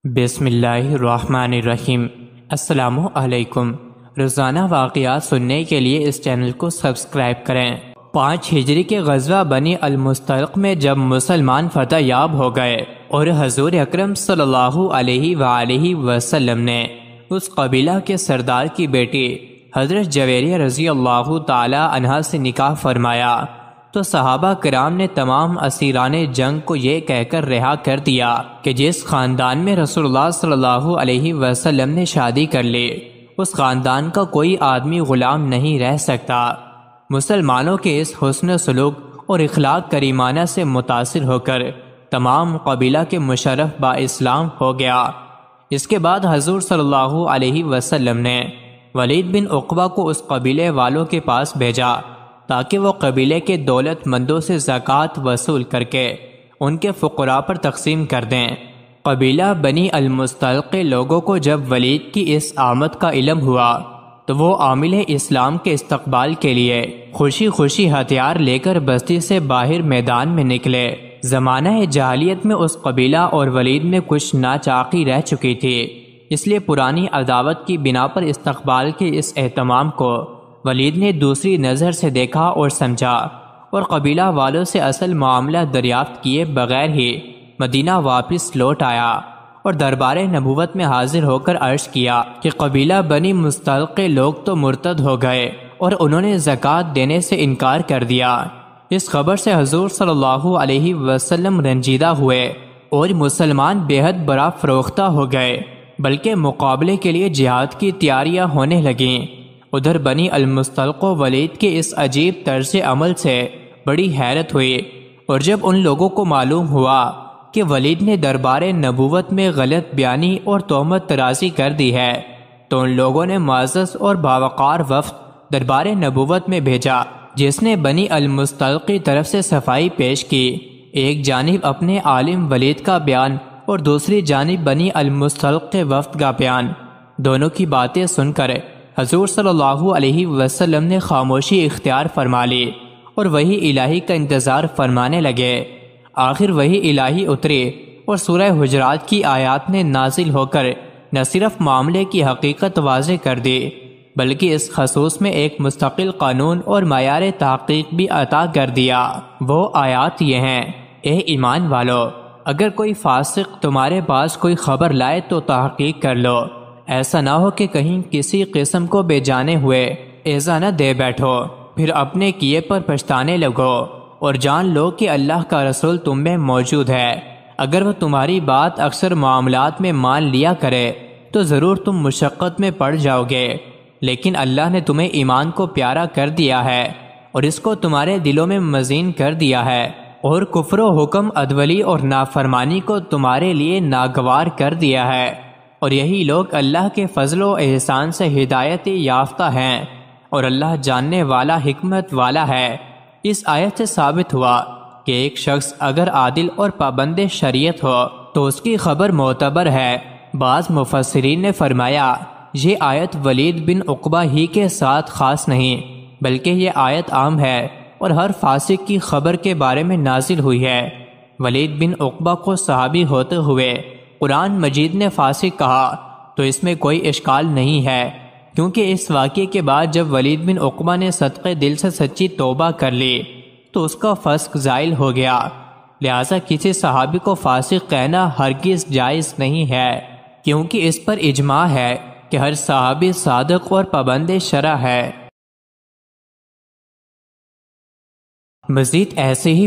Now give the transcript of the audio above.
بسم اللہ الرحمن الرحیم۔ السلام علیکم۔ روزانہ واقعات سننے کے لیے اس چینل کو سبسکرائب کریں۔ 5 ہجری کے غزوہ بنی المستلق میں جب مسلمان فتح یاب ہو گئے اور حضور اکرم صلی اللہ علیہ وآلہ وسلم نے اس قبیلہ کے سردار کی بیٹی حضرت جویریہ رضی اللہ تعالی عنہا سے نکاح فرمایا تو صحابہ کرام نے تمام اسیران جنگ کو یہ کہہ کر رہا کر دیا کہ جس خاندان میں رسول اللہ صلی اللہ علیہ وسلم نے شادی کر لی اس خاندان کا کوئی آدمی غلام نہیں رہ سکتا۔ مسلمانوں کے اس حسن سلوک اور اخلاق کریمانہ سے متاثر ہو کر تمام قبیلہ کے مشرف با اسلام ہو گیا۔ اس کے بعد حضور صلی اللہ علیہ وسلم نے ولید بن عقبہ کو اس قبیلے والوں کے پاس بھیجا تاکہ وہ قبیلے کے دولت مندوں سے زکوٰۃ وصول کر کے ان کے فقراء پر تقسیم کر دیں۔ قبیلہ بنی المستلق لوگوں کو جب ولید کی اس آمد کا علم ہوا تو وہ عامل اسلام کے استقبال کے لیے خوشی خوشی ہتھیار لے کر بستی سے باہر میدان میں نکلے۔ زمانہ جاہلیت میں اس قبیلہ اور ولید میں کچھ ناچاقی رہ چکی تھی، اس لیے پرانی عداوت کی بنا پر استقبال کے اس اہتمام کو ولید نے دوسری نظر سے دیکھا اور سمجھا اور قبیلہ والوں سے اصل معاملہ دریافت کیے بغیر ہی مدینہ واپس لوٹ آیا اور دربار نبوت میں حاضر ہو کر عرض کیا کہ قبیلہ بنی مستلق لوگ تو مرتد ہو گئے اور انہوں نے زکوٰۃ دینے سے انکار کر دیا۔ اس خبر سے حضور صلی اللہ علیہ وسلم رنجیدہ ہوئے اور مسلمان بے حد برا فروختہ ہو گئے، بلکہ مقابلے کے لیے جہاد کی تیاریاں ہونے لگیں۔ ادھر بنی المستلق و ولید کے اس عجیب طرز عمل سے بڑی حیرت ہوئی، اور جب ان لوگوں کو معلوم ہوا کہ ولید نے دربار نبوت میں غلط بیانی اور تہمت طرازی کر دی ہے تو ان لوگوں نے معزز اور باوقار وفد دربار نبوت میں بھیجا جس نے بنی المستلق کی طرف سے صفائی پیش کی۔ ایک جانب اپنے عالم ولید کا بیان اور دوسری جانب بنی المستلق کے وفد کا بیان، دونوں کی باتیں سن کر حضور صلی اللہ علیہ وسلم نے خاموشی اختیار فرما لی اور وحی الہی کا انتظار فرمانے لگے۔ آخر وحی الہی اتری اور سورہ حجرات کی آیات نے نازل ہو کر نہ صرف معاملے کی حقیقت واضح کر دی بلکہ اس خصوص میں ایک مستقل قانون اور معیار تحقیق بھی عطا کر دیا۔ وہ آیات یہ ہیں: اے ایمان والو، اگر کوئی فاسق تمہارے پاس کوئی خبر لائے تو تحقیق کر لو، ایسا نہ ہو کہ کہیں کسی قسم کو بے جانے ہوئے ایذا نہ دے بیٹھو، پھر اپنے کیے پر پچھتانے لگو، اور جان لو کہ اللہ کا رسول تم میں موجود ہے۔ اگر وہ تمہاری بات اکثر معاملات میں مان لیا کرے تو ضرور تم مشقت میں پڑ جاؤ گے، لیکن اللہ نے تمہیں ایمان کو پیارا کر دیا ہے اور اس کو تمہارے دلوں میں مزین کر دیا ہے، اور کفر و حکم ادولی اور نافرمانی کو تمہارے لیے ناگوار کر دیا ہے، اور یہی لوگ اللہ کے فضل و احسان سے ہدایت یافتہ ہیں، اور اللہ جاننے والا حکمت والا ہے۔ اس آیت سے ثابت ہوا کہ ایک شخص اگر عادل اور پابند شریعت ہو تو اس کی خبر معتبر ہے۔ بعض مفسرین نے فرمایا یہ آیت ولید بن عقبہ ہی کے ساتھ خاص نہیں بلکہ یہ آیت عام ہے اور ہر فاسق کی خبر کے بارے میں نازل ہوئی ہے۔ ولید بن عقبہ کو صحابی ہوتے ہوئے قرآن مجید نے فاسق کہا تو اس میں کوئی اشکال نہیں ہے، کیونکہ اس واقعے کے بعد جب ولید بن عقبہ نے صدقے دل سے سچی توبہ کر لی تو اس کا فسق زائل ہو گیا، لہٰذا کسی صحابی کو فاسق کہنا ہرگز جائز نہیں ہے، کیونکہ اس پر اجماع ہے کہ ہر صحابی صادق اور پابند شرع ہے۔ مزید ایسے ہی